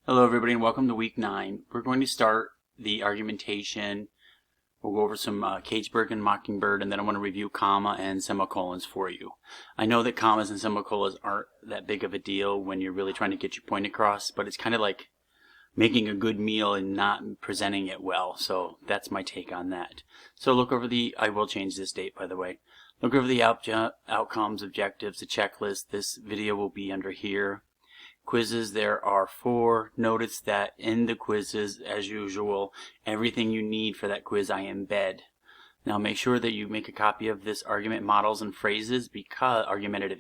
Hello everybody and welcome to week 9. We're going to start the argumentation. We'll go over some Cageburg and Mockingbird, and then I want to review comma and semicolons for you. I know that commas and semicolons aren't that big of a deal when you're really trying to get your point across, but it's kind of like making a good meal and not presenting it well. So that's my take on that. So look over I will change this date by the way. Look over the outcomes, objectives, the checklist. This video will be under here. Quizzes, there are 4. Notice that in the quizzes, as usual, everything you need for that quiz I embed. Now make sure that you make a copy of this argument models and phrases argumentative,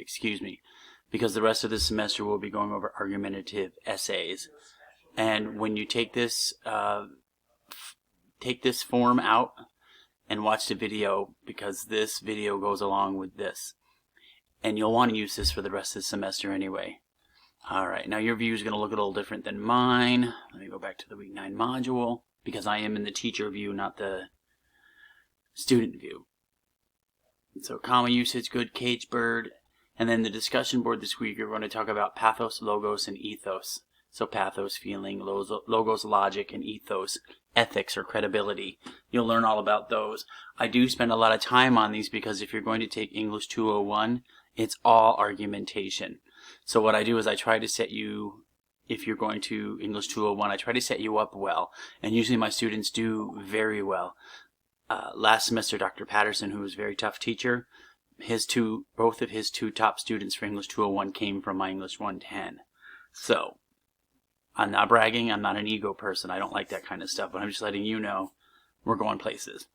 because the rest of the semester we'll be going over argumentative essays. And when you take this form out and watch the video, because this video goes along with this. And you'll want to use this for the rest of the semester anyway. Alright, now your view is going to look a little different than mine. Let me go back to the week 9 module, because I am in the teacher view, not the student view. So comma usage, good, Cageburg. And then the discussion board this week, we're going to talk about pathos, logos, and ethos. So pathos, feeling, logos, logic, and ethos, ethics or credibility. You'll learn all about those. I do spend a lot of time on these because if you're going to take English 201, it's all argumentation. So what I do is I try to set you, if you're going to English 201, I try to set you up well. And usually my students do very well. Last semester, Dr. Patterson, who was a very tough teacher, both of his two top students for English 201 came from my English 110. So, I'm not bragging, I'm not an ego person, I don't like that kind of stuff, but I'm just letting you know we're going places.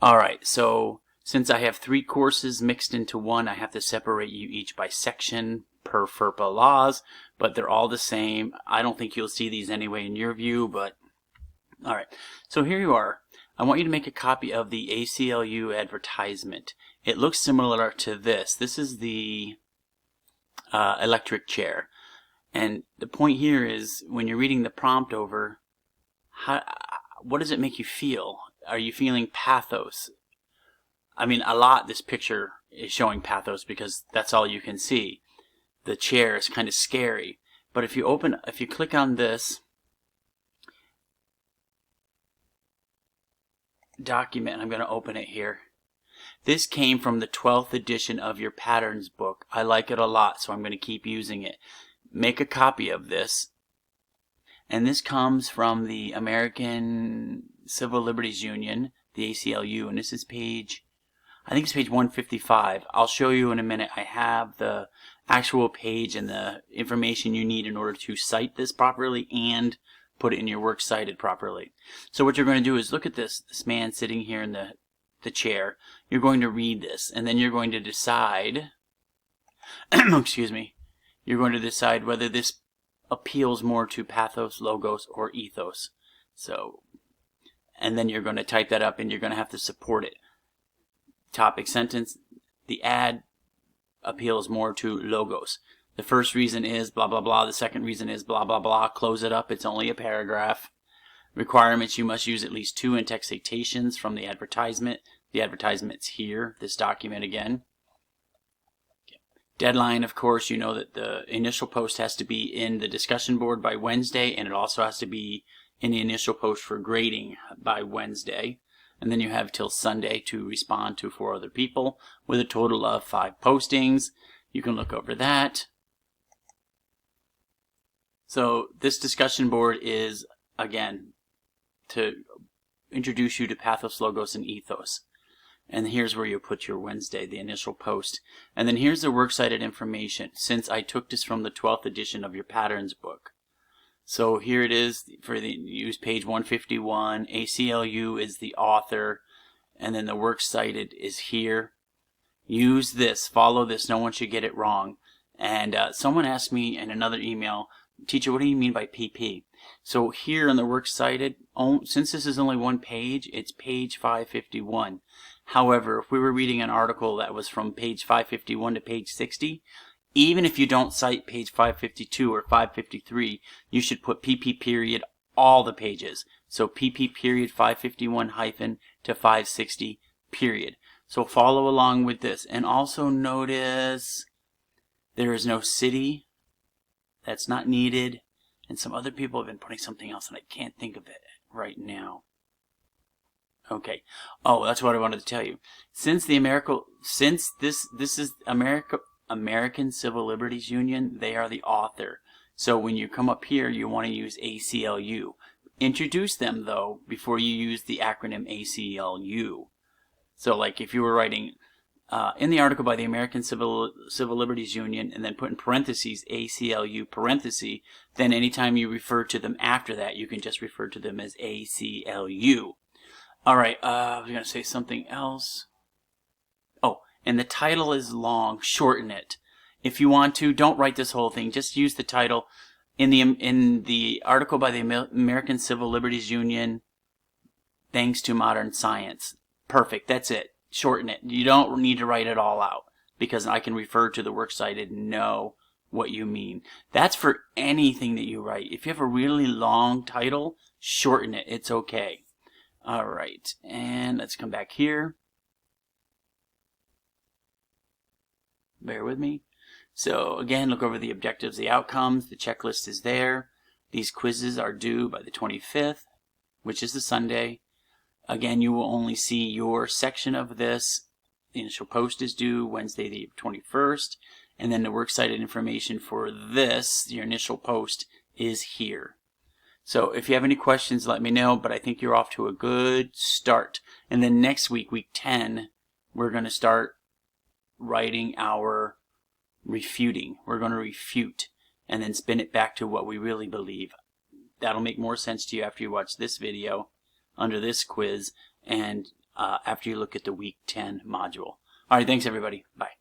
Alright, so since I have 3 courses mixed into one, I have to separate you each by section per FERPA laws, but they're all the same. I don't think you'll see these anyway in your view, but alright. So here you are. I want you to make a copy of the ACLU advertisement. It looks similar to this. This is the electric chair. And the point here is, when you're reading the prompt over, what does it make you feel? Are you feeling pathos? I mean, a lot this picture is showing pathos because that's all you can see. The chair is kind of scary. But if you click on this document, I'm going to open it here. This came from the 12th edition of your patterns book. I like it a lot, so I'm going to keep using it. Make a copy of this. And this comes from the American Civil Liberties Union, the ACLU, and this is I think it's page 155. I'll show you in a minute. I have the actual page and the information you need in order to cite this properly and put it in your work cited properly. So what you're going to do is look at this man sitting here in the chair. You're going to read this, and then you're going to decide excuse me. You're going to decide whether this appeals more to pathos, logos, or ethos. So, and then you're going to type that up and you're going to have to support it. Topic sentence, the ad appeals more to logos. The first reason is blah blah blah, the second reason is blah blah blah. Close it up, it's only a paragraph. Requirements, you must use at least 2 in-text citations from the advertisement. The advertisement's here, this document again. Deadline, of course, you know that the initial post has to be in the discussion board by Wednesday, and it also has to be in the initial post for grading by Wednesday. And then you have till Sunday to respond to 4 other people with a total of 5 postings. You can look over that. So this discussion board is, again, to introduce you to pathos, logos, and ethos. And here's where you put your Wednesday, the initial post. And then here's the works cited information, since I took this from the 12th edition of your patterns book. So here it is for use page 151. ACLU is the author, and then the works cited is here. Use this, follow this, no one should get it wrong. And someone asked me in another email, teacher, what do you mean by PP? So here in the works cited, since this is only one page, it's page 551. However, if we were reading an article that was from page 551 to page 60, even if you don't cite page 552 or 553, you should put PP period all the pages. So PP period 551 hyphen to 560 period. So follow along with this. And also notice there is no city. That's not needed. And some other people have been putting something else, and I can't think of it right now. Okay. Oh, that's what I wanted to tell you. Since this is American Civil Liberties Union, they are the author. So when you come up here, you want to use ACLU. Introduce them, though, before you use the acronym ACLU. So like if you were writing in the article by the American Civil Liberties Union and then put in parentheses ACLU parenthesis, then anytime you refer to them after that, you can just refer to them as ACLU. Alright, I was going to say something else. Oh, and the title is long. Shorten it. If you want to, don't write this whole thing. Just use the title. In the article by the American Civil Liberties Union, thanks to modern science. Perfect. That's it. Shorten it. You don't need to write it all out because I can refer to the works cited and know what you mean. That's for anything that you write. If you have a really long title, shorten it. It's okay. Alright, and let's come back here. Bear with me. So again, look over the objectives, the outcomes. The checklist is there. These quizzes are due by the 25th, which is the Sunday. Again, you will only see your section of this. The initial post is due Wednesday the 21st. And then the works cited information for this, your initial post, is here. So if you have any questions, let me know, but I think you're off to a good start. And then next week, week 10, we're going to start writing our refuting. We're going to refute and then spin it back to what we really believe. That'll make more sense to you after you watch this video under this quiz and after you look at the week 10 module. All right, thanks everybody. Bye.